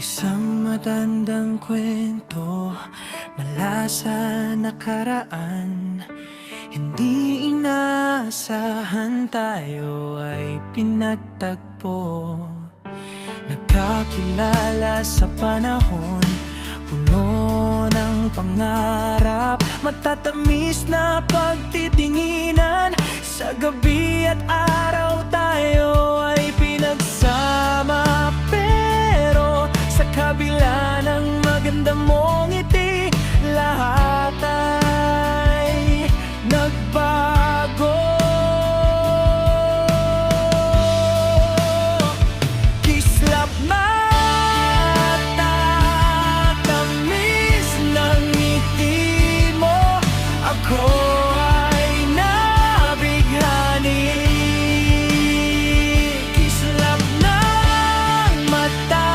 Isang matandang kwento mula sa nakaraan. Hindi inaasahan tayo ay pinagtagpo. Nagkakilala sa panahon puno ng pangarap. Matatamis na pagtitinginan. Sa gabi at araw tayo ay pinagsama. Pero sa kabila ng maganda mong ngiti, lahat ay nagbago. Kislap mata, tamis ng ngiti mo. Ako ay nabighani. Kislap ng mata,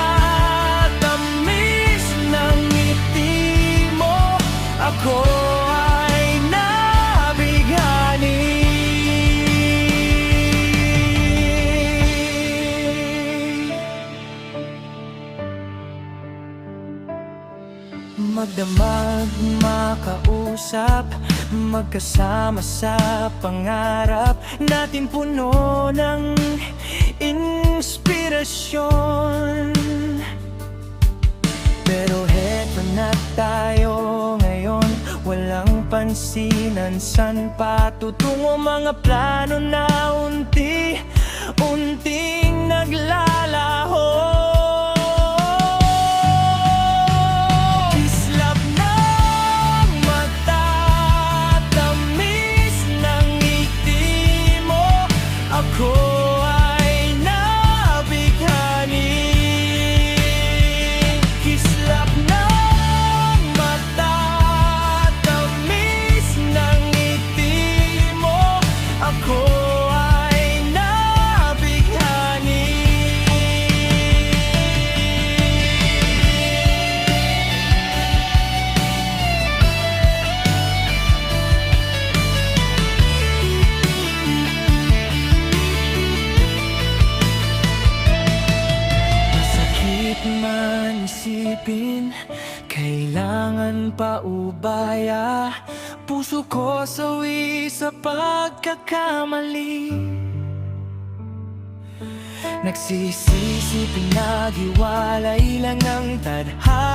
tamis ng ngiti mo. Ako ay nabighani. Magdamag, makausap, magkasama sa pangarap natin puno ng inspirasyon. Pero heto na tayo ngayon, walang pansinan. San pa tutungo mga plano na unti-unting naglalaho. Kislap ng mata, tamis ng ngiti mo. Ako ay nabighani. Kislap ng mata, tamis ng ngiti mo. Ako ay nabighani. Masakit man isipin, kailangan pa ubaya. Puso ko sawi sa pagkakamali. Nagsisisi, pinag-iwalay lang ang tadhana.